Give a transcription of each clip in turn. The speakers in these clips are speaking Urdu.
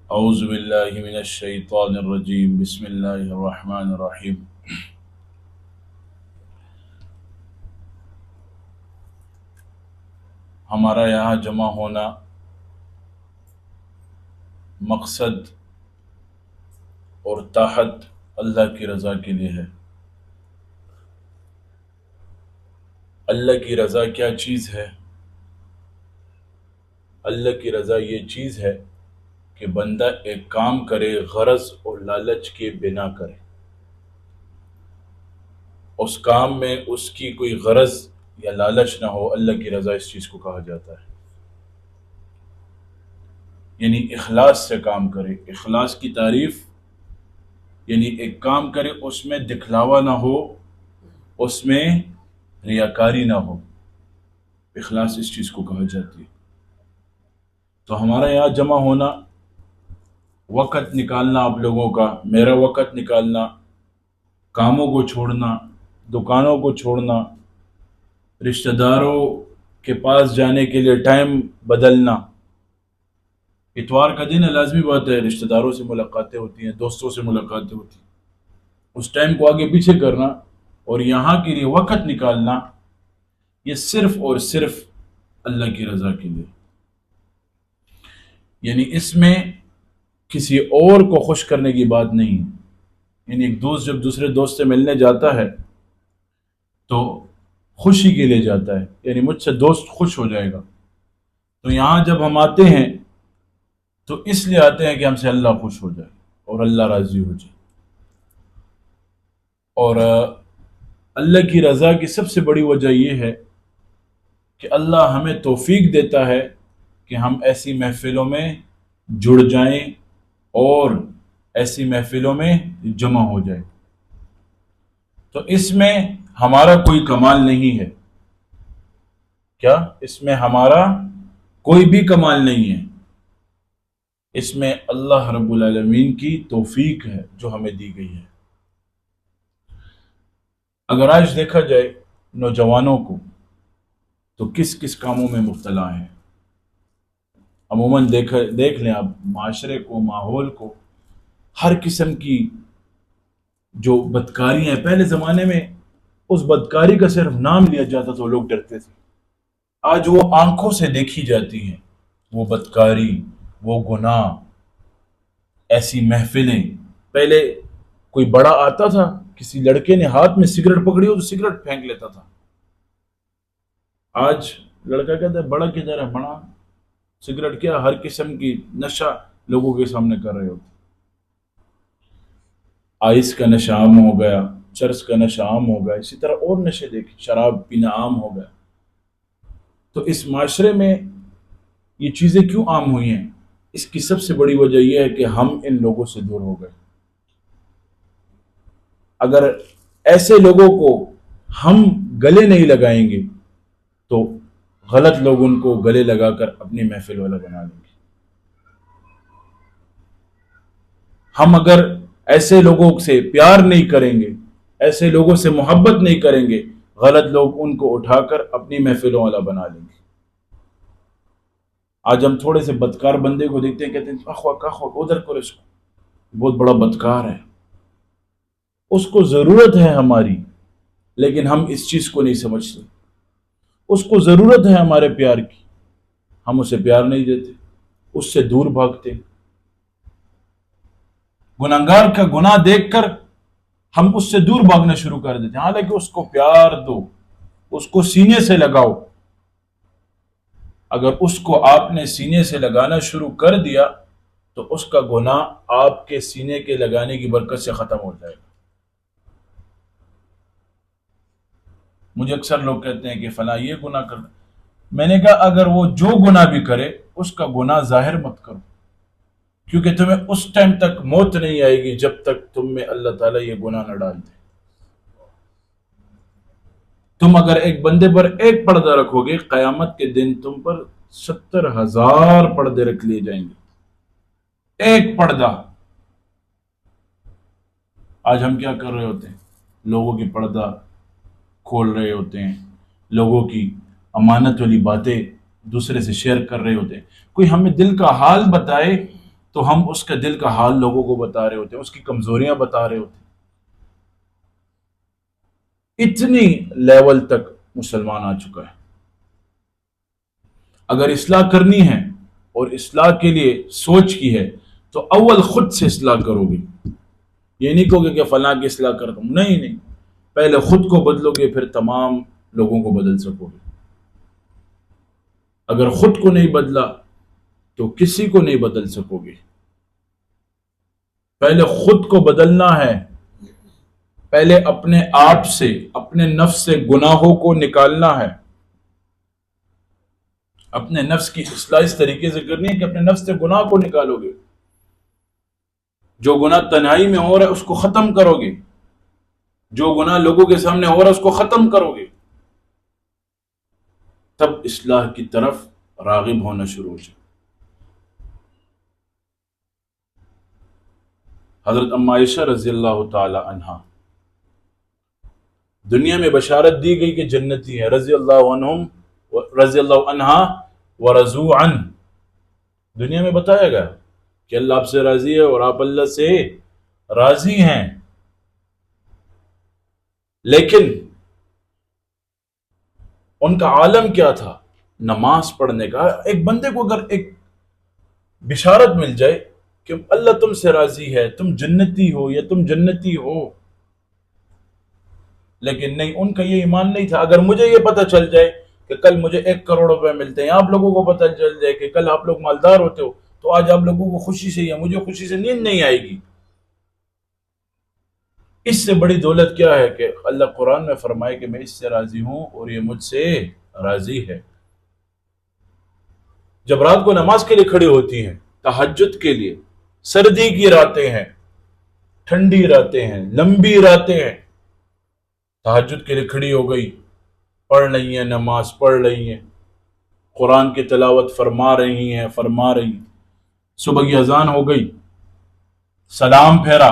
اعوذ باللہ من الشیطان الرجیم بسم اللہ الرحمن الرحیم۔ ہمارا یہاں جمع ہونا مقصد اور تحت اللہ کی رضا کے لیے ہے۔ اللہ کی رضا کیا چیز ہے؟ اللہ کی رضا یہ چیز ہے کہ بندہ ایک کام کرے غرض اور لالچ کے بنا کرے، اس کام میں اس کی کوئی غرض یا لالچ نہ ہو، اللہ کی رضا اس چیز کو کہا جاتا ہے۔ یعنی اخلاص سے کام کرے۔ اخلاص کی تعریف یعنی ایک کام کرے اس میں دکھلاوا نہ ہو، اس میں ریاکاری نہ ہو، اخلاص اس چیز کو کہا جاتی ہے۔ تو ہمارا یہاں جمع ہونا، وقت نکالنا، آپ لوگوں کا، میرا وقت نکالنا، کاموں کو چھوڑنا، دکانوں کو چھوڑنا، رشتہ داروں کے پاس جانے کے لیے ٹائم بدلنا۔ اتوار کا دن ہے، لازمی بات ہے، رشتہ داروں سے ملاقاتیں ہوتی ہیں، دوستوں سے ملاقاتیں ہوتی ہیں، اس ٹائم کو آگے پیچھے کرنا اور یہاں کے لیے وقت نکالنا، یہ صرف اور صرف اللہ کی رضا کے لیے۔ یعنی اس میں کسی اور کو خوش کرنے کی بات نہیں ہے۔ یعنی ایک دوست جب دوسرے دوست سے ملنے جاتا ہے تو خوشی کے لیے جاتا ہے، یعنی مجھ سے دوست خوش ہو جائے گا۔ تو یہاں جب ہم آتے ہیں تو اس لیے آتے ہیں کہ ہم سے اللہ خوش ہو جائے اور اللہ راضی ہو جائے۔ اور اللہ کی رضا کی سب سے بڑی وجہ یہ ہے کہ اللہ ہمیں توفیق دیتا ہے کہ ہم ایسی محفلوں میں جڑ جائیں اور ایسی محفلوں میں جمع ہو جائیں۔ تو اس میں ہمارا کوئی کمال نہیں ہے۔ کیا اس میں ہمارا کوئی بھی کمال نہیں ہے؟ اس میں اللہ رب العالمین کی توفیق ہے جو ہمیں دی گئی ہے۔ اگر آج دیکھا جائے نوجوانوں کو تو کس کس کاموں میں مبتلا ہیں؟ عموماً دیکھ لیں آپ معاشرے کو، ماحول کو، ہر قسم کی جو بدکاری ہیں۔ پہلے زمانے میں اس بدکاری کا صرف نام لیا جاتا تو لوگ ڈرتے تھے، آج وہ آنکھوں سے دیکھی جاتی ہیں، وہ بدکاری، وہ گناہ، ایسی محفلیں۔ پہلے کوئی بڑا آتا تھا، کسی لڑکے نے ہاتھ میں سگریٹ پکڑی ہو تو سگریٹ پھینک لیتا تھا۔ آج لڑکا کہتا ہے بڑا کدھر ہے، بڑا سگریٹ کیا، ہر قسم کی نشہ لوگوں کے سامنے کر رہے ہوتے۔ آئس کا نشہ عام ہو گیا، چرس کا نشہ عام ہو گیا، اسی طرح اور نشے دیکھیں، شراب پینا عام ہو گیا۔ تو اس معاشرے میں یہ چیزیں کیوں عام ہوئی ہیں؟ اس کی سب سے بڑی وجہ یہ ہے کہ ہم ان لوگوں سے دور ہو گئے۔ اگر ایسے لوگوں کو ہم گلے نہیں لگائیں گے تو غلط لوگ ان کو گلے لگا کر اپنی محفل والا بنا لیں گے۔ ہم اگر ایسے لوگوں سے پیار نہیں کریں گے، ایسے لوگوں سے محبت نہیں کریں گے، غلط لوگ ان کو اٹھا کر اپنی محفلوں والا بنا لیں گے۔ آج ہم تھوڑے سے بدکار بندے کو دیکھتے ہیں، کہتے ہیں ادھر کرو، اس کو بہت بڑا بدکار ہے، اس کو ضرورت ہے ہماری، لیکن ہم اس چیز کو نہیں سمجھتے۔ اس کو ضرورت ہے ہمارے پیار کی، ہم اسے پیار نہیں دیتے، اس سے دور بھاگتے۔ گناہگار کا گناہ دیکھ کر ہم اس سے دور بھاگنا شروع کر دیتے ہیں، حالانکہ اس کو پیار دو، اس کو سینے سے لگاؤ۔ اگر اس کو آپ نے سینے سے لگانا شروع کر دیا تو اس کا گناہ آپ کے سینے کے لگانے کی برکت سے ختم ہو جائے گا۔ مجھے اکثر لوگ کہتے ہیں کہ فلاں یہ گناہ کر، میں نے کہا اگر وہ جو گناہ بھی کرے اس کا گناہ ظاہر مت کرو، کیونکہ تمہیں اس ٹائم تک موت نہیں آئے گی جب تک تم میں اللہ تعالیٰ یہ گناہ نہ ڈال دے۔ تم اگر ایک بندے پر ایک پردہ رکھو گے، قیامت کے دن تم پر 70,000 پردے رکھ لیے جائیں گے، ایک پردہ۔ آج ہم کیا کر رہے ہوتے ہیں؟ لوگوں کی پردہ کھول رہے ہوتے ہیں، لوگوں کی امانت والی باتیں دوسرے سے شیئر کر رہے ہوتے ہیں۔ کوئی ہمیں دل کا حال بتائے تو ہم اس کے دل کا حال لوگوں کو بتا رہے ہوتے ہیں، اس کی کمزوریاں بتا رہے ہوتے ہیں. اتنی لیول تک مسلمان آ چکا ہے. اگر اصلاح کرنی ہے اور اصلاح کے لیے سوچ کی ہے تو اول خود سے اصلاح کرو گے. یہ نہیں کہو گے کہ فلاں کی اصلاح کرتا ہوں، نہیں، پہلے خود کو بدلو گے پھر تمام لوگوں کو بدل سکو گے. اگر خود کو نہیں بدلا تو کسی کو نہیں بدل سکو گے. پہلے خود کو بدلنا ہے، پہلے اپنے آپ سے، اپنے نفس سے گناہوں کو نکالنا ہے. اپنے نفس کی اصلاح اس طریقے سے کرنی ہے کہ اپنے نفس سے گناہ کو نکالو گے. جو گناہ تنہائی میں ہو رہا ہے اس کو ختم کرو گے، جو گناہ لوگوں کے سامنے ہو رہا ہے اس کو ختم کرو گے، تب اصلاح کی طرف راغب ہونا شروع ہو جائے. حضرت ام عائشہ رضی اللہ تعالی عنہا، دنیا میں بشارت دی گئی کہ جنتی ہے، رضی اللہ عنہا ورضوا عنہ. دنیا میں بتایا گیا کہ اللہ آپ سے راضی ہے اور آپ اللہ سے راضی ہیں. لیکن ان کا عالم کیا تھا؟ نماز پڑھنے کا. ایک بندے کو اگر ایک بشارت مل جائے کہ اللہ تم سے راضی ہے، تم جنتی ہو یا تم جنتی ہو، لیکن نہیں، ان کا یہ ایمان نہیں تھا. اگر مجھے یہ پتہ چل جائے کہ کل مجھے 1 کروڑ روپے ملتے ہیں، آپ لوگوں کو پتہ چل جائے کہ کل آپ لوگ مالدار ہوتے ہو، تو آج آپ لوگوں کو خوشی سے یا مجھے خوشی سے نیند نہیں آئے گی. اس سے بڑی دولت کیا ہے کہ اللہ قرآن میں فرمائے کہ میں اس سے راضی ہوں اور یہ مجھ سے راضی ہے. جب رات کو نماز کے لیے کھڑی ہوتی ہیں، تہجد کے لیے، سردی کی راتیں ہیں، ٹھنڈی راتیں ہیں، لمبی راتیں ہیں، تہجد کے لیے کھڑی ہو گئی، پڑھ رہی ہیں، نماز پڑھ رہی ہیں، قرآن کی تلاوت فرما رہی ہیں. صبح کی اذان ہو گئی، سلام پھیرا،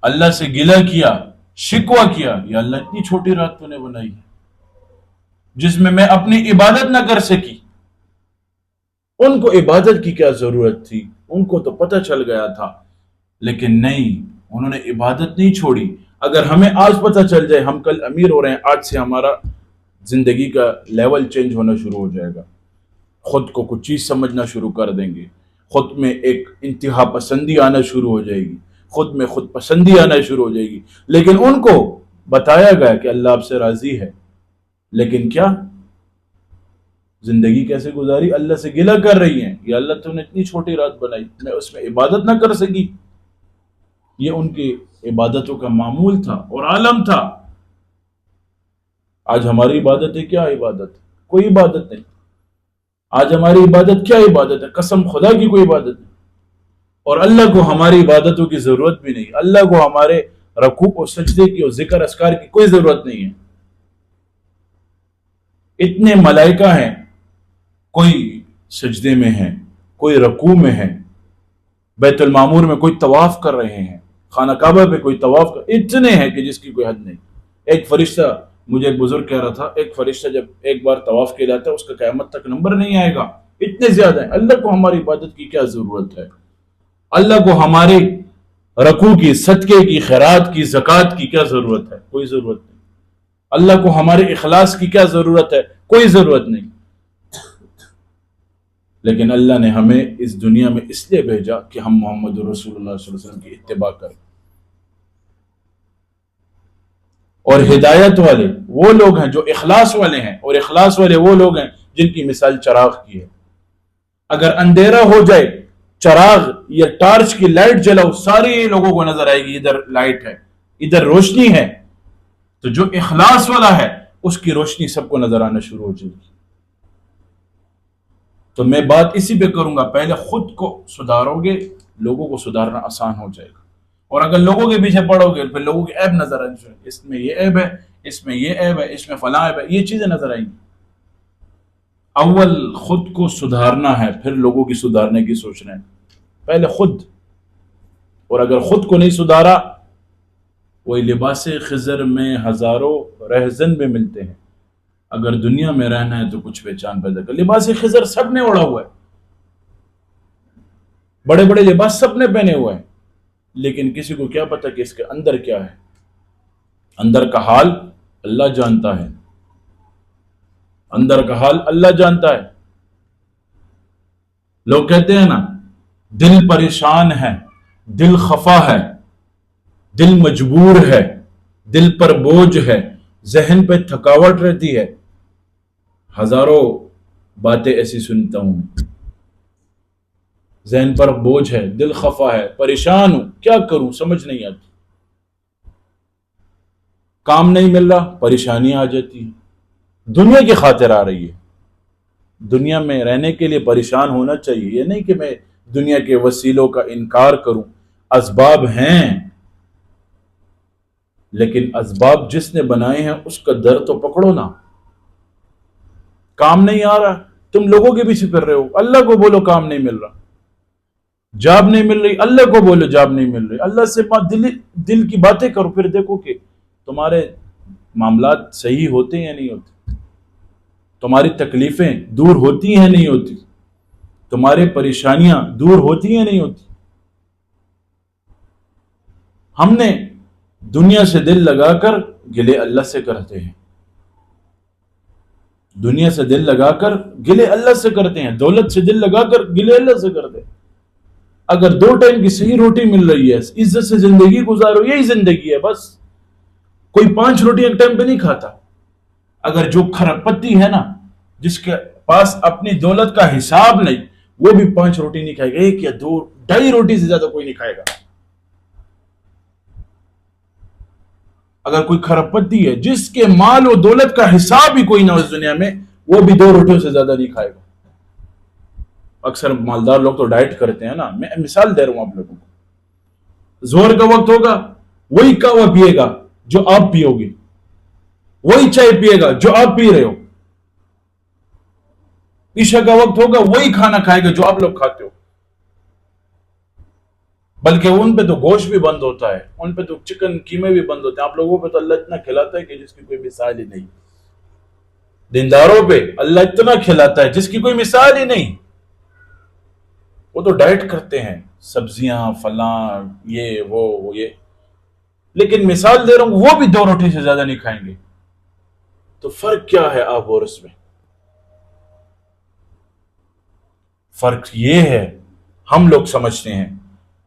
اللہ سے گلہ کیا، شکوہ کیا، یا اللہ اتنی چھوٹی رات تو نے بنائی ہے جس میں میں اپنی عبادت نہ کر سکی. ان کو عبادت کی کیا ضرورت تھی؟ ان کو تو پتہ چل گیا تھا، لیکن نہیں، انہوں نے عبادت نہیں چھوڑی. اگر ہمیں آج پتہ چل جائے ہم کل امیر ہو رہے ہیں، آج سے ہمارا زندگی کا لیول چینج ہونا شروع ہو جائے گا. خود کو کچھ چیز سمجھنا شروع کر دیں گے، خود میں ایک انتہا پسندی آنا شروع ہو جائے گی، خود میں خود پسندی آنا شروع ہو جائے گی. لیکن ان کو بتایا گیا کہ اللہ آپ سے راضی ہے، لیکن کیا زندگی کیسے گزاری؟ اللہ سے گلہ کر رہی ہیں، یا اللہ تو نے اتنی چھوٹی رات بنائی، میں اس میں عبادت نہ کر سکی. یہ ان کی عبادتوں کا معمول تھا اور عالم تھا. آج ہماری عبادت ہے، کیا عبادت؟ کوئی عبادت نہیں. آج ہماری عبادت کیا عبادت ہے؟ قسم خدا کی کوئی عبادت نہیں. اور اللہ کو ہماری عبادتوں کی ضرورت بھی نہیں. اللہ کو ہمارے رکوع اور سجدے کی اور ذکر اذکار کی کوئی ضرورت نہیں ہے. اتنے ملائکہ ہیں، کوئی سجدے میں ہیں، کوئی رکوع میں ہیں، بیت المعمور میں کوئی طواف کر رہے ہیں، خانہ کعبہ پہ کوئی طواف اتنے ہیں کہ جس کی کوئی حد نہیں. ایک فرشتہ، مجھے ایک بزرگ کہہ رہا تھا، ایک فرشتہ جب ایک بار طواف کے جاتا ہے اس کا قیامت تک نمبر نہیں آئے گا، اتنے زیادہ ہیں. اللہ کو ہماری عبادت کی کیا ضرورت ہے؟ اللہ کو ہمارے رکوع کی، صدقے کی، خیرات کی، زکوٰۃ کی کیا ضرورت ہے؟ کوئی ضرورت نہیں. اللہ کو ہمارے اخلاص کی کیا ضرورت ہے؟ کوئی ضرورت نہیں. لیکن اللہ نے ہمیں اس دنیا میں اس لیے بھیجا کہ ہم محمد رسول اللہ صلی اللہ علیہ وسلم کی اتباع کریں. اور ہدایت والے وہ لوگ ہیں جو اخلاص والے ہیں، اور اخلاص والے وہ لوگ ہیں جن کی مثال چراغ کی ہے. اگر اندھیرا ہو جائے، چراغ یا ٹارچ کی لائٹ جلاؤ، سارے لوگوں کو نظر آئے گی ادھر لائٹ ہے، ادھر روشنی ہے. تو جو اخلاص والا ہے اس کی روشنی سب کو نظر آنا شروع ہو جائے گی. تو میں بات اسی پہ کروں گا، پہلے خود کو سدھارو گے، لوگوں کو سدھارنا آسان ہو جائے گا. اور اگر لوگوں کے پیچھے پڑو گے پھر لوگوں کے عیب نظر آئیں گے، اس میں یہ عیب ہے، اس میں یہ عیب ہے، اس میں فلاں عیب ہے، یہ چیزیں نظر آئیں گی. اول خود کو سدھارنا ہے، پھر لوگوں کی سدھارنے کی سوچنا ہے. پہلے خود. اور اگر خود کو نہیں سدھارا، وہی لباس خضر میں ہزاروں رہزن بھی ملتے ہیں. اگر دنیا میں رہنا ہے تو کچھ پہچان پیدا کر. لباس خضر سب نے اوڑھا ہوا ہے، بڑے بڑے لباس سب نے پہنے ہوئے ہیں، لیکن کسی کو کیا پتا کہ اس کے اندر کیا ہے؟ اندر کا حال اللہ جانتا ہے، اندر کا حال اللہ جانتا ہے۔ لوگ کہتے ہیں نا، دل پریشان ہے، دل خفا ہے، دل مجبور ہے، دل پر بوجھ ہے، ذہن پہ تھکاوٹ رہتی ہے۔ ہزاروں باتیں ایسی سنتا ہوں میں، ذہن پر بوجھ ہے، دل خفا ہے، پریشان ہوں، کیا کروں سمجھ نہیں آتی، کام نہیں مل رہا، پریشانیاں آ جاتی ہیں، دنیا کی خاطر آ رہی ہے۔ دنیا میں رہنے کے لیے پریشان ہونا چاہیے، یہ نہیں کہ میں دنیا کے وسیلوں کا انکار کروں، اسباب ہیں، لیکن اسباب جس نے بنائے ہیں اس کا در تو پکڑو نا۔ کام نہیں آ رہا، تم لوگوں کے پیچھے پھر رہے ہو، اللہ کو بولو کام نہیں مل رہا۔ جاب نہیں مل رہی، اللہ کو بولو جاب نہیں مل رہی، اللہ سے دل کی باتیں کرو، پھر دیکھو کہ تمہارے معاملات صحیح ہوتے ہیں یا نہیں ہوتے، تمہاری تکلیفیں دور ہوتی ہیں نہیں ہوتی، تمہاری پریشانیاں دور ہوتی ہیں نہیں ہوتی۔ ہم نے دنیا سے دل لگا کر گلے اللہ سے کرتے ہیں، دنیا سے دل لگا کر گلے اللہ سے کرتے ہیں، دولت سے دل لگا کر گلے اللہ سے کرتے ہیں۔ اگر 2 ٹائم کی صحیح روٹی مل رہی ہے، عزت سے زندگی گزارو، یہی زندگی ہے بس۔ کوئی 5 روٹی ایک ٹائم پہ نہیں کھاتا۔ اگر جو کھرپتی ہے نا، جس کے پاس اپنی دولت کا حساب نہیں، وہ بھی 5 روٹی نہیں کھائے گا، 1 یا 2، 2.5 روٹی سے زیادہ کوئی نہیں کھائے گا۔ اگر کوئی کھرپتی ہے جس کے مال و دولت کا حساب ہی کوئی نہ ہو اس دنیا میں، وہ بھی 2 روٹیوں سے زیادہ نہیں کھائے گا۔ اکثر مالدار لوگ تو ڈائٹ کرتے ہیں نا، میں مثال دے رہا ہوں آپ لوگوں کو۔ زور کا وقت ہوگا وہی قہوہ پیے گا جو آپ پیو گے، وہی چائے پیے گا جو آپ پی رہے ہو۔ عشاء کا وقت ہوگا وہی کھانا کھائے گا جو آپ لوگ کھاتے ہو، بلکہ ان پہ تو گوشت بھی بند ہوتا ہے، ان پہ تو چکن قیمے بھی بند ہوتے ہیں۔ آپ لوگوں پہ تو اللہ اتنا کھلاتا ہے کہ جس کی کوئی مثال ہی نہیں۔ دینداروں پہ اللہ اتنا کھلاتا ہے جس کی کوئی مثال ہی نہیں۔ وہ تو ڈائٹ کرتے ہیں، سبزیاں فلاں یہ وہ یہ، لیکن مثال دے رہا ہوں وہ بھی 2 روٹی سے زیادہ نہیں کھائیں گے۔ تو فرق کیا ہے آپ اور اس میں؟ فرق یہ ہے، ہم لوگ سمجھتے ہیں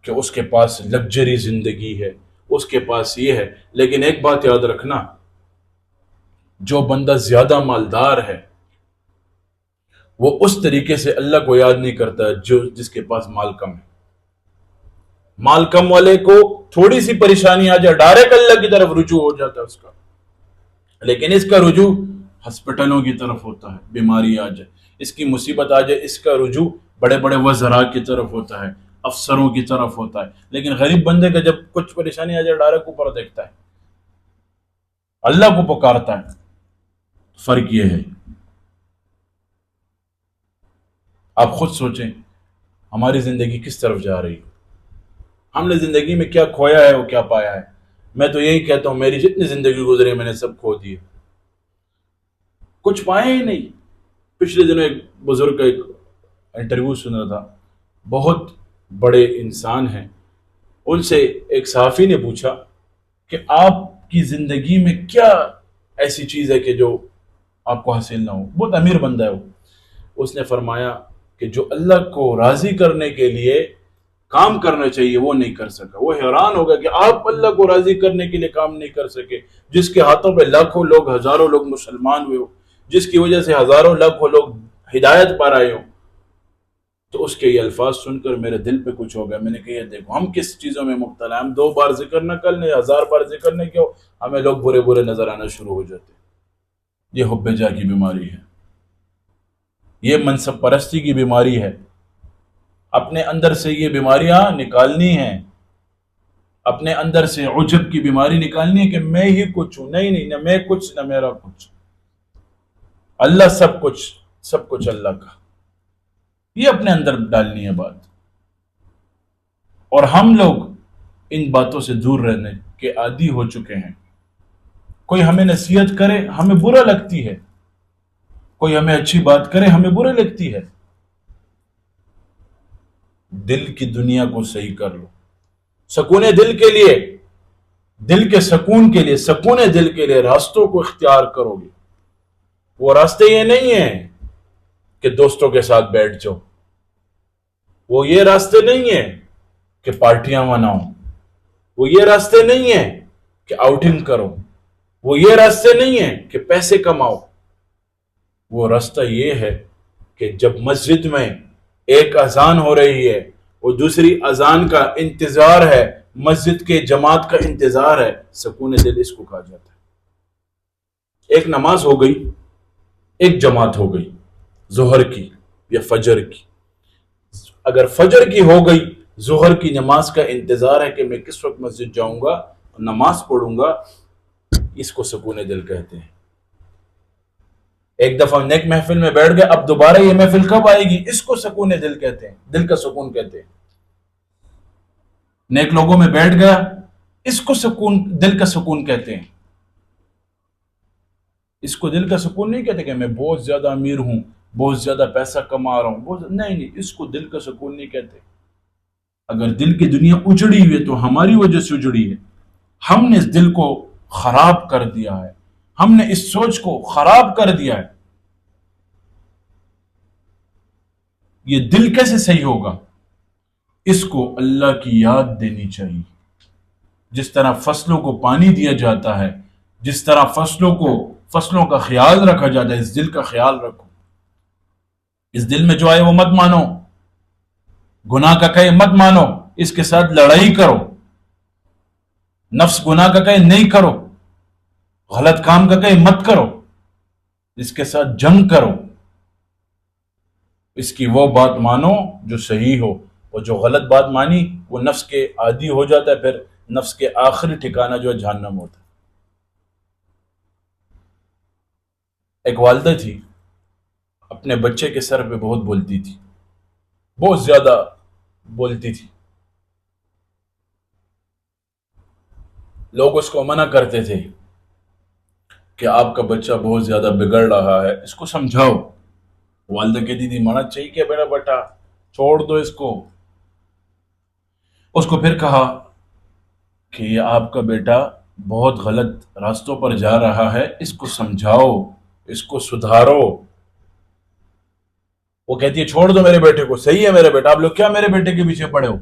کہ اس کے پاس لگژری زندگی ہے، اس کے پاس یہ ہے، لیکن ایک بات یاد رکھنا، جو بندہ زیادہ مالدار ہے وہ اس طریقے سے اللہ کو یاد نہیں کرتا جس کے پاس مال کم ہے۔ مال کم والے کو تھوڑی سی پریشانی آ جائے ڈائریکٹ اللہ کی طرف رجوع ہو جاتا ہے اس کا، لیکن اس کا رجوع ہسپتالوں کی طرف ہوتا ہے، بیماری آ جائے، اس کی مصیبت آ جائے، اس کا رجوع بڑے بڑے وزراء کی طرف ہوتا ہے، افسروں کی طرف ہوتا ہے۔ لیکن غریب بندے کا جب کچھ پریشانی آ جائے ڈائریکٹ اوپر دیکھتا ہے، اللہ کو پکارتا ہے۔ فرق یہ ہے، آپ خود سوچیں ہماری زندگی کس طرف جا رہی ہے، ہم نے زندگی میں کیا کھویا ہے اور کیا پایا ہے۔ میں تو یہی کہتا ہوں میری جتنی زندگی گزری میں نے سب کھو دی، کچھ پایا ہی نہیں۔ پچھلے دنوں ایک بزرگ کا ایک انٹرویو سنا تھا، بہت بڑے انسان ہیں، ان سے ایک صحافی نے پوچھا کہ آپ کی زندگی میں کیا ایسی چیز ہے کہ جو آپ کو حاصل نہ ہو، بہت امیر بندہ ہے وہ۔ اس نے فرمایا کہ جو اللہ کو راضی کرنے کے لیے کام کرنا چاہیے وہ نہیں کر سکا۔ وہ حیران ہوگا کہ آپ اللہ کو راضی کرنے کے لیے کام نہیں کر سکے، جس کے ہاتھوں پہ لاکھوں لوگ ہزاروں لوگ مسلمان ہوئے ہو، جس کی وجہ سے ہزاروں لاکھوں لوگ ہدایت پا رہے ہو۔ تو اس کے یہ الفاظ سن کر میرے دل پہ کچھ ہو گیا۔ میں نے کہا دیکھو ہم کس چیزوں میں مبتلا ہیں، ہم 2 بار ذکر نہ کر لیں، 1000 بار ذکر نہیں کیا ہمیں لوگ برے برے نظر آنا شروع ہو جاتے۔ یہ حب جاہ کی بیماری ہے، یہ منصب پرستی کی بیماری ہے۔ اپنے اندر سے یہ بیماریاں نکالنی ہیں، اپنے اندر سے عجب کی بیماری نکالنی ہے کہ میں ہی کچھ ہوں، نہیں نہ میں کچھ نہ میرا کچھ، اللہ سب کچھ، سب کچھ اللہ کا، یہ اپنے اندر ڈالنی ہے بات۔ اور ہم لوگ ان باتوں سے دور رہنے کے عادی ہو چکے ہیں۔ کوئی ہمیں نصیحت کرے ہمیں برا لگتی ہے، کوئی ہمیں اچھی بات کرے ہمیں برا لگتی ہے۔ دل کی دنیا کو صحیح کر لو. سکون دل کے لیے، دل کے سکون کے لیے، سکون دل کے لیے راستوں کو اختیار کرو گے. وہ راستے یہ نہیں ہیں کہ دوستوں کے ساتھ بیٹھ جاؤ، وہ یہ راستے نہیں ہیں کہ پارٹیاں مناؤ، وہ یہ راستے نہیں ہیں کہ آؤٹنگ کرو، وہ یہ راستے نہیں ہیں کہ پیسے کماؤ. وہ راستہ یہ ہے کہ جب مسجد میں ایک اذان ہو رہی ہے، وہ دوسری اذان کا انتظار ہے، مسجد کے جماعت کا انتظار ہے، سکون دل اس کو کہا جاتا ہے. ایک نماز ہو گئی، ایک جماعت ہو گئی ظہر کی یا فجر کی. اگر فجر کی ہو گئی، ظہر کی نماز کا انتظار ہے کہ میں کس وقت مسجد جاؤں گا، نماز پڑھوں گا، اس کو سکون دل کہتے ہیں. ایک دفعہ نیک محفل میں بیٹھ گئے، اب دوبارہ یہ محفل کب آئے گی، اس کو سکون دل کہتے ہیں، دل کا سکون کہتے ہیں. نیک لوگوں میں بیٹھ گیا، اس کو سکون، دل کا سکون کہتے ہیں. اس کو دل کا سکون نہیں کہتے کہ میں بہت زیادہ امیر ہوں، بہت زیادہ پیسہ کما رہا ہوں، نہیں، اس کو دل کا سکون نہیں کہتے. اگر دل کی دنیا اجڑی ہوئی ہے تو ہماری وجہ سے اجڑی ہے. ہم نے اس دل کو خراب کر دیا ہے، ہم نے اس سوچ کو خراب کر دیا ہے. یہ دل کیسے صحیح ہوگا؟ اس کو اللہ کی یاد دینی چاہیے. جس طرح فصلوں کو پانی دیا جاتا ہے، جس طرح فصلوں کا خیال رکھا جاتا ہے، اس دل کا خیال رکھو. اس دل میں جو آئے وہ مت مانو، گناہ کا کہے مت مانو، اس کے ساتھ لڑائی کرو. نفس گناہ کا کہے نہیں کرو، غلط کام کا کہے مت کرو، اس کے ساتھ جنگ کرو. اس کی وہ بات مانو جو صحیح ہو، اور جو غلط بات مانی وہ نفس کے عادی ہو جاتا ہے، پھر نفس کے آخری ٹھکانہ جو ہے جہنم ہوتا ہے. ایک والدہ تھی، اپنے بچے کے سر پہ بہت بولتی تھی، بہت زیادہ بولتی تھی. لوگ اس کو منع کرتے تھے کہ آپ کا بچہ بہت زیادہ بگڑ رہا ہے، اس کو سمجھاؤ. والدہ کہتی تھی منع چاہیے کہ میرا بیٹا چھوڑ دو اس کو. اس کو پھر کہا کہ یہ آپ کا بیٹا بہت غلط راستوں پر جا رہا ہے، اس کو سمجھاؤ، اس کو سدھارو. وہ کہتی ہے چھوڑ دو میرے بیٹے کو، صحیح ہے میرے بیٹا، آپ لوگ کیا میرے بیٹے کے پیچھے پڑے ہو.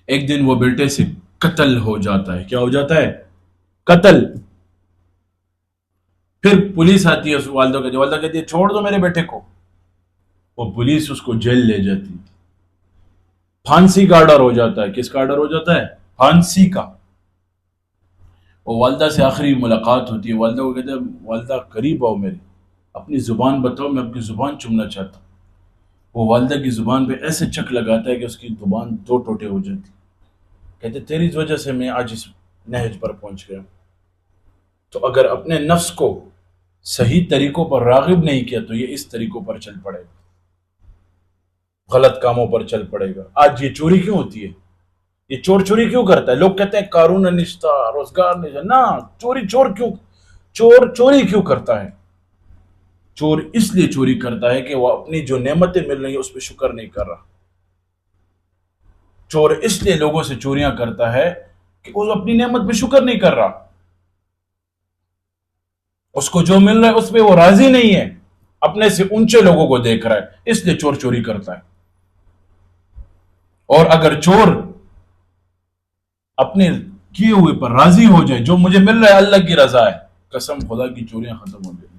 ایک دن وہ بیٹے سے قتل ہو جاتا ہے. کیا ہو جاتا ہے؟ قتل. پھر پولیس آتی ہے، اس والدہ کہتی ہے چھوڑ دو میرے بیٹے کو. وہ پولیس اس کو جیل لے جاتی ہے. پھانسی کا آرڈر ہو جاتا ہے. کس کا آرڈر ہو جاتا ہے؟ پھانسی کا. وہ والدہ سے آخری ملاقات ہوتی ہے. والدہ کو کہتے ہیں والدہ قریب آؤ میرے، اپنی زبان بتاؤ، میں اپنی زبان چومنا چاہتا ہوں. وہ والدہ کی زبان پہ ایسے چک لگاتا ہے کہ اس کی زبان دو ٹوٹے ہو جاتی. کہتے تیری وجہ سے میں آج اس نہج پر پہنچ گیا. تو اگر اپنے نفس کو صحیح طریقوں پر راغب نہیں کیا تو یہ اس طریقوں پر چل پڑے گا، غلط کاموں پر چل پڑے گا. آج یہ چوری کیوں ہوتی ہے؟ یہ چور چوری کیوں کرتا ہے؟ لوگ کہتے ہیں قارون نشتہ، روزگار نشتہ. نہ، چور چوری کیوں کرتا ہے؟ چور اس لیے چوری کرتا ہے کہ وہ اپنی جو نعمتیں مل رہی ہیں اس پہ شکر نہیں کر رہا. چور اس لیے لوگوں سے چوریاں کرتا ہے کہ وہ اپنی نعمت پہ شکر نہیں کر رہا. اس کو جو مل رہا ہے اس پہ وہ راضی نہیں ہے، اپنے سے اونچے لوگوں کو دیکھ رہا ہے، اس لیے چور چوری کرتا ہے. اور اگر چور اپنے کیے ہوئے پر راضی ہو جائے، جو مجھے مل رہا ہے اللہ کی رضا ہے، قسم خدا کی چوریاں ختم ہو جائیں گی.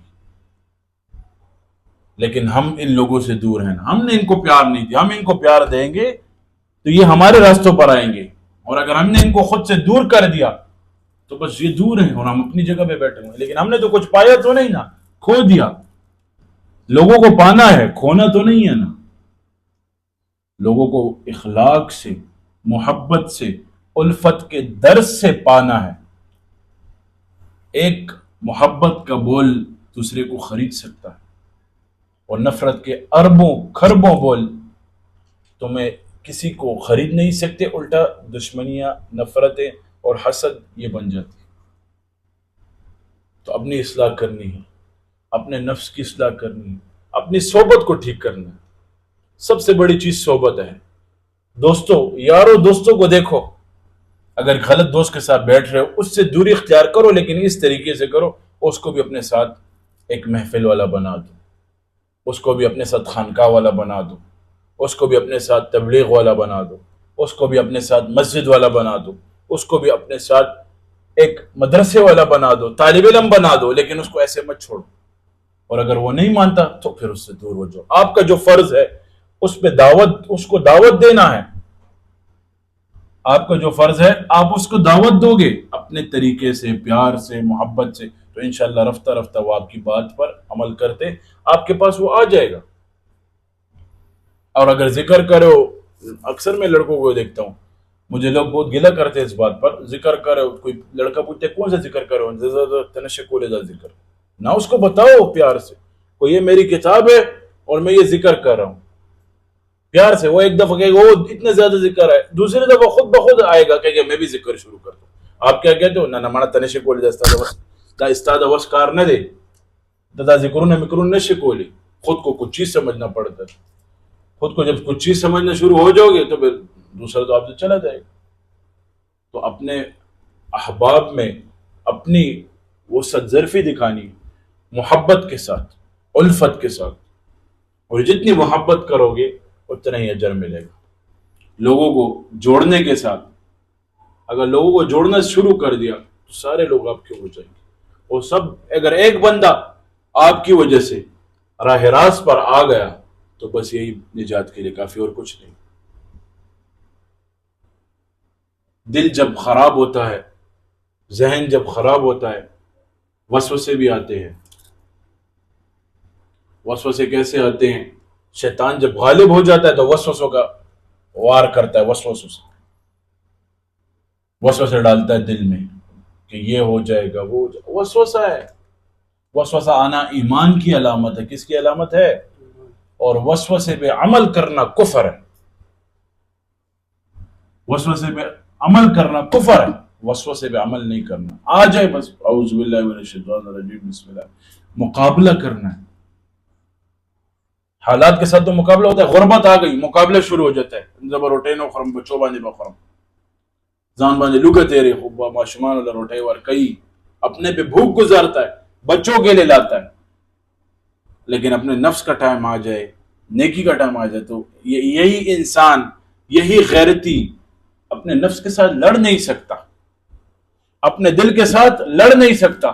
لیکن ہم ان لوگوں سے دور ہیں، ہم نے ان کو پیار نہیں دیا. ہم ان کو پیار دیں گے تو یہ ہمارے راستوں پر آئیں گے، اور اگر ہم نے ان کو خود سے دور کر دیا تو بس یہ دور ہیں اور ہم اپنی جگہ پہ بیٹھے ہوئے. لیکن ہم نے تو کچھ پایا تو نہیں نا، کھو دیا. لوگوں کو پانا ہے، کھونا تو نہیں ہے نا. لوگوں کو اخلاق سے، محبت سے، الفت کے درس سے پانا ہے. ایک محبت کا بول دوسرے کو خرید سکتا ہے، اور نفرت کے اربوں خربوں بول تمہیں کسی کو خرید نہیں سکتے. الٹا دشمنیاں، نفرتیں اور حسد یہ بن جاتی. تو اپنی اصلاح کرنی ہے، اپنے نفس کی اصلاح کرنی ہے، اپنی صحبت کو ٹھیک کرنا ہے. سب سے بڑی چیز صحبت ہے. دوستوں، یارو دوستوں کو دیکھو. اگر غلط دوست کے ساتھ بیٹھ رہے ہو اس سے دوری اختیار کرو، لیکن اس طریقے سے کرو اس کو بھی اپنے ساتھ ایک محفل والا بنا دو، اس کو بھی اپنے ساتھ خانقاہ والا بنا دو، اس کو بھی اپنے ساتھ تبلیغ والا بنا دو، اس کو بھی اپنے ساتھ مسجد والا بنا دو، اس کو بھی اپنے ساتھ ایک مدرسے والا بنا دو، طالب علم بنا دو، لیکن اس کو ایسے مت چھوڑو. اور اگر وہ نہیں مانتا تو پھر اس سے دور ہو جاؤ. آپ کا جو فرض ہے اس پہ اس کو دعوت دینا ہے. آپ کا جو فرض ہے آپ اس کو دعوت دو گے اپنے طریقے سے، پیار سے، محبت سے، تو انشاءاللہ رفتہ رفتہ وہ آپ کی بات پر عمل کرتے آپ کے پاس وہ آ جائے گا. اور اگر ذکر کرو، اکثر میں لڑکوں کو دیکھتا ہوں، مجھے لوگ بہت گلہ کرتے ہیں اس بات پر، ذکر کرو، کوئی لڑکا پوچھتے کون سا ذکر کرو، ذکر نہ، اس کو بتاؤ پیار سے، کوئی یہ میری کتاب ہے اور میں یہ ذکر کر رہا ہوں پیار سے. وہ ایک دفعہ کہے گا وہ اتنا زیادہ ذکر ہے، دوسری دفعہ خود بخود آئے گا کہ میں بھی ذکر شروع کر دوں. آپ کیا کہتے ہو؟ نہ مانا تنشے کو لے دا استاد وس کار نہ دے دا ذکرون مکرون نہ شکولی. خود کو کچھ چیز سمجھنا پڑتا ہے. خود کو جب کچھ چیز سمجھنا شروع ہو جاؤ گے تو پھر دوسرا تو آپ سے چلا جائے گا. تو اپنے احباب میں اپنی وہ صدظرفی دکھانی محبت کے ساتھ، الفت کے ساتھ، اور جتنی محبت کرو گے اتنا ہی اجر ملے گا. لوگوں کو جوڑنے کے ساتھ، اگر لوگوں کو جوڑنا شروع کر دیا تو سارے لوگ آپ کے ہو جائیں گے. اور سب، اگر ایک بندہ آپ کی وجہ سے راہ راست پر آ گیا تو بس یہی نجات کے لیے کافی، اور کچھ نہیں. دل جب خراب ہوتا ہے، ذہن جب خراب ہوتا ہے، وسوسے بھی آتے ہیں. وسوسے کیسے آتے ہیں؟ شیطان جب غالب ہو جاتا ہے تو وسوسوں کا وار کرتا ہے، وسوسے ڈالتا ہے دل میں کہ یہ ہو جائے گا، وہ وسوسہ ہے. وسوسہ آنا ایمان کی علامت ہے. کس کی علامت ہے؟ اور وسوسے پہ عمل کرنا کفر ہے. وسوسے پہ عمل کرنا کفر ہے. وسوسے پہ عمل نہیں کرنا. آ جائے بس اعوذ باللہ من الشیطان الرجیم بسم اللہ، مقابلہ کرنا ہے. حالات کے ساتھ تو مقابلہ ہوتا ہے. غربت آ گئی، مقابلہ شروع ہو جاتا ہے. زبر روٹے نو خرم بچو باندھے نو خرم زان باندھے لوگا تیرے خوبا معشمان اللہ روٹے وار کئی. اپنے پہ بھوک گزارتا ہے، بچوں کے لیے لاتا ہے، لیکن اپنے نفس کا ٹائم آ جائے، نیکی کا ٹائم آ جائے تو یہی انسان، یہی غیرتی اپنے نفس کے ساتھ لڑ نہیں سکتا، اپنے دل کے ساتھ لڑ نہیں سکتا.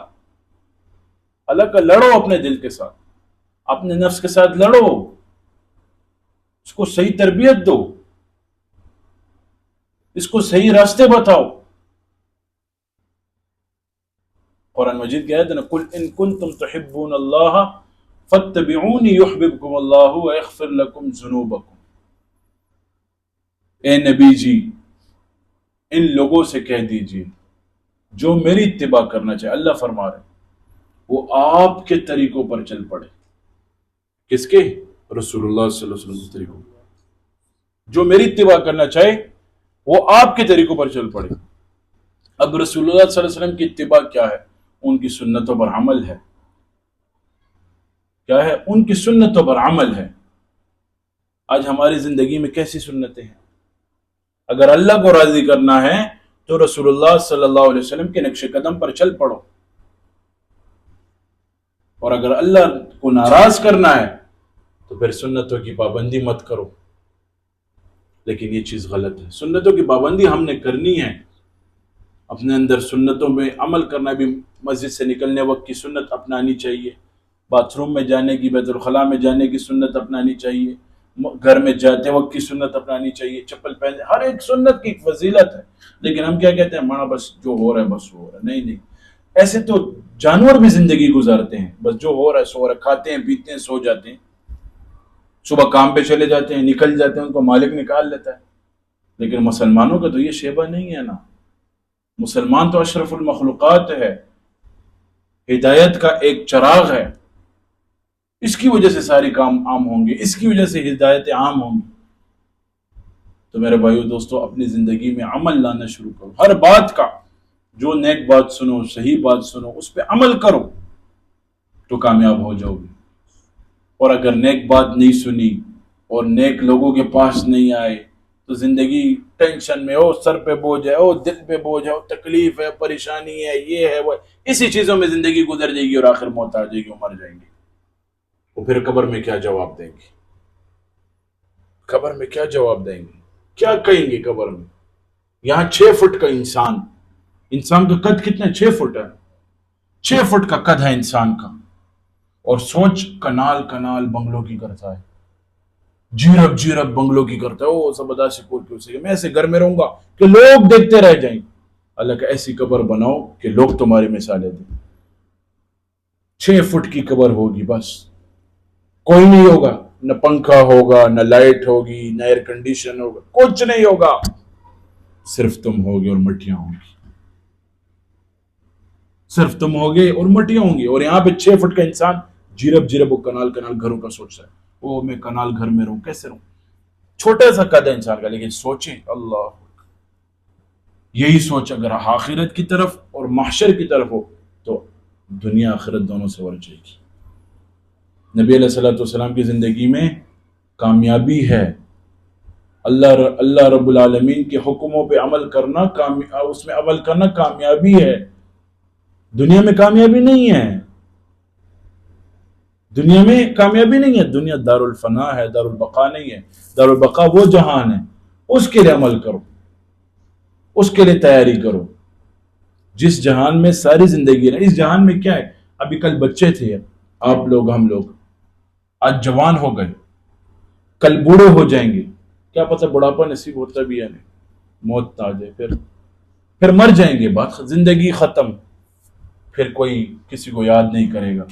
اللہ کا لڑو اپنے دل کے ساتھ، اپنے نفس کے ساتھ لڑو، اس کو صحیح تربیت دو، اس کو صحیح راستے بتاؤ. قرآن مجید کی آیت ہے نا، قل ان کنتم تحبون اللہ فاتبعونی یحببکم اللہ ویغفر لکم ذنوبکم. اے نبی جی ان لوگوں سے کہہ دیجئے جو میری اتباع کرنا چاہے، اللہ فرما رہے وہ آپ کے طریقوں پر چل پڑے. کس کے؟ رسول اللہ صلی اللہ علیہ وسلم کے طریقوں. جو میری اتباع کرنا چاہے وہ آپ کے طریقوں پر چل پڑے. اب رسول اللہ صلی اللہ علیہ وسلم کی اتباع کیا ہے؟ ان کی سنتوں پر عمل ہے. کیا ہے؟ ان کی سنتوں پر عمل ہے. آج ہماری زندگی میں کیسی سنتیں ہیں؟ اگر اللہ کو راضی کرنا ہے تو رسول اللہ صلی اللہ علیہ وسلم کے نقش قدم پر چل پڑو، اور اگر اللہ کو ناراض کرنا ہے تو پھر سنتوں کی پابندی مت کرو. لیکن یہ چیز غلط ہے. سنتوں کی پابندی ہم نے کرنی ہے، اپنے اندر سنتوں میں عمل کرنا بھی. مسجد سے نکلنے وقت کی سنت اپنانی چاہیے، باتھ روم میں جانے کی، بیت الخلاء میں جانے کی سنت اپنانی چاہیے، گھر میں جاتے وقت کی سنت اپنانی چاہیے، چپل پہننے، ہر ایک سنت کی ایک فضیلت ہے. لیکن ہم کیا کہتے ہیں؟ مانا بس جو ہو رہا ہے بس ہو رہا ہے. نہیں، ایسے تو جانور بھی زندگی گزارتے ہیں، بس جو ہو رہا ہے سو رہا ہے، کھاتے ہیں پیتے ہیں سو جاتے ہیں، صبح کام پہ چلے جاتے ہیں، نکل جاتے ہیں، ان کو مالک نکال لیتا ہے. لیکن مسلمانوں کا تو یہ شیبہ نہیں ہے نا. مسلمان تو اشرف المخلوقات ہے، ہدایت کا ایک چراغ ہے. اس کی وجہ سے ساری کام عام ہوں گے، اس کی وجہ سے ہدایتیں عام ہوں گی. تو میرے بھائیو دوستو، اپنی زندگی میں عمل لانا شروع کرو. ہر بات کا، جو نیک بات سنو، صحیح بات سنو، اس پہ عمل کرو تو کامیاب ہو جاؤ گے. اور اگر نیک بات نہیں سنی اور نیک لوگوں کے پاس نہیں آئے تو زندگی ٹینشن میں ہو، سر پہ بوجھ ہے، ہو دل پہ بوجھ ہے، تکلیف ہے، پریشانی ہے، یہ ہے وہ، اسی چیزوں میں زندگی گزر جائے گی اور آخر موت آ جائے گی اور مر جائیں گے. وہ پھر قبر میں کیا جواب دیں گے؟ قبر میں کیا جواب دیں گے؟ کیا کہیں گے قبر میں؟ یہاں 6 فٹ کا انسان کا قد کتنا ہے؟ 6 فٹ ہے. 6 فٹ کا قد ہے انسان کا، اور سوچ کنال کنال بنگلوں کی کرتا ہے، جیرب جیرب بنگلوں کی کرتا ہے. وہ سب سکول کی اسے میں ایسے گھر میں رہوں گا کہ لوگ دیکھتے رہ جائیں. اللہ کا ایسی قبر بناؤ کہ لوگ تمہاری مثالیں دیں. 6 فٹ کی قبر ہوگی، بس کوئی نہیں ہوگا، نہ پنکھا ہوگا، نہ لائٹ ہوگی، نہ ایئر کنڈیشن ہوگا، کچھ نہیں ہوگا، صرف تم ہوگے اور مٹیاں ہوں گی. صرف تم ہوگے اور مٹیاں ہوں گی. اور یہاں پہ 6 فٹ کا انسان جیرب جیرب وہ کنال کنال گھروں کا سوچ رہا ہے. وہ میں کنال گھر میں رہوں، کیسے رہوں؟ چھوٹا سا قد ہے انسان کا، لیکن سوچیں اللہ. یہی سوچ اگر آخرت کی طرف اور محشر کی طرف ہو تو دنیا آخرت دونوں سے ور جائے گی. نبی علیہ الصلوۃ والسلام کی زندگی میں کامیابی ہے اللہ رب العالمین کے حکموں پہ عمل کرنا، اس میں عمل کرنا کامیابی ہے. دنیا میں کامیابی نہیں ہے، دنیا میں کامیابی نہیں ہے. دنیا دار الفنا ہے، دار البقا نہیں ہے. دار البقا وہ جہان ہے، اس کے لیے عمل کرو، اس کے لیے تیاری کرو. جس جہان میں ساری زندگی ہے، اس جہان میں کیا ہے؟ ابھی کل بچے تھے آپ لوگ، ہم لوگ آج جوان ہو گئے، کل بوڑھے ہو جائیں گے. کیا پتہ بڑھاپا نصیب ہوتا بھی ہے نہیں، موت آ جائے، پھر مر جائیں گے، بات زندگی ختم. پھر کوئی کسی کو یاد نہیں کرے گا،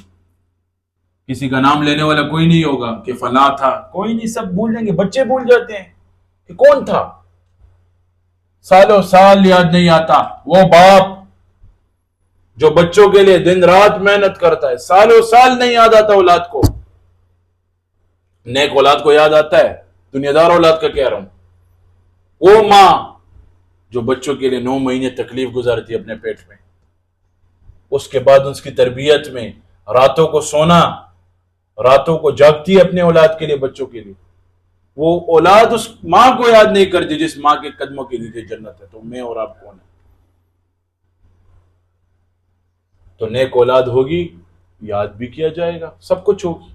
کسی کا نام لینے والا کوئی نہیں ہوگا کہ فلاں تھا، کوئی نہیں، سب بھول جائیں گے. بچے بھول جاتے ہیں کہ کون تھا، سالوں سال یاد نہیں آتا. وہ باپ جو بچوں کے لیے دن رات محنت کرتا ہے، سالوں سال نہیں یاد آتا اولاد کو. نیک اولاد کو یاد آتا ہے، دنیا دار اولاد کا کہہ رہا ہوں. وہ ماں جو بچوں کے لیے 9 مہینے تکلیف گزارتی ہے اپنے پیٹ میں، اس کے بعد اس کی تربیت میں راتوں کو سونا، راتوں کو جاگتی ہے اپنے اولاد کے لیے، بچوں کے لیے. وہ اولاد اس ماں کو یاد نہیں کرتی جس ماں کے قدموں کے نیچے جنت ہے. تو میں اور آپ کون ہیں؟ تو نیک اولاد ہوگی، یاد بھی کیا جائے گا، سب کچھ ہوگی.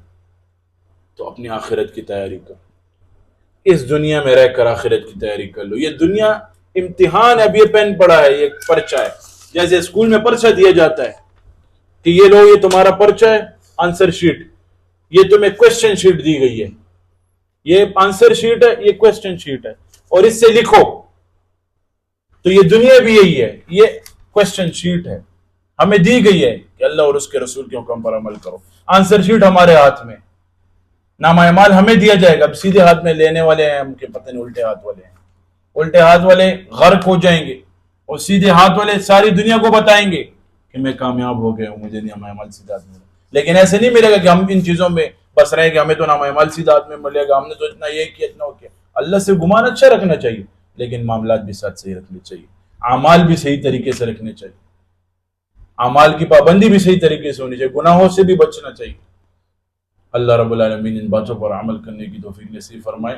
تو اپنی آخرت کی تیاری کرو، اس دنیا میں رہ کر آخرت کی تیاری کر لو. یہ دنیا امتحان ہے. اب یہ پین پڑا ہے، یہ پرچہ ہے، جیسے اسکول میں پرچہ دیا جاتا ہے کہ یہ لو، یہ تمہارا پرچہ ہے، آنسر شیٹ، یہ تمہیں کوشچن شیٹ دی گئی ہے، یہ آنسر شیٹ ہے، یہ کوشچن شیٹ ہے، اور اس سے لکھو. تو یہ دنیا بھی یہی ہے، یہ کوشچن شیٹ ہے، ہمیں دی گئی ہے کہ اللہ اور اس کے رسول کے حکم پر عمل کرو. آنسر شیٹ ہمارے ہاتھ میں، نامہ اعمال ہمیں دیا جائے گا. اب سیدھے ہاتھ میں لینے والے ہیں ہم کے پتہ نہیں الٹے ہاتھ والے ہیں. الٹے ہاتھ والے غرق ہو جائیں گے، اور سیدھے ہاتھ والے ساری دنیا کو بتائیں گے کہ میں کامیاب ہو گیا ہوں، مجھے نامہ اعمال سیدھے ہاتھ ملا. لیکن ایسے نہیں ملے گا کہ ہم ان چیزوں میں بس رہیں گے، ہمیں تو نامہ اعمال سیدھے ہاتھ میں ملے گا، ہم نے تو اتنا یہ کیا، اتنا وہ کیا. اللہ سے گمان اچھا رکھنا چاہیے، لیکن معاملات بھی ساتھ صحیح رکھنے چاہیے، اعمال بھی صحیح طریقے سے رکھنے چاہیے، اعمال کی پابندی بھی صحیح طریقے سے ہونی چاہیے، گناہوں سے بھی بچنا چاہیے. اللہ رب العالمین ان باتوں پر عمل کرنے کی توفیق نصیب فرمائے.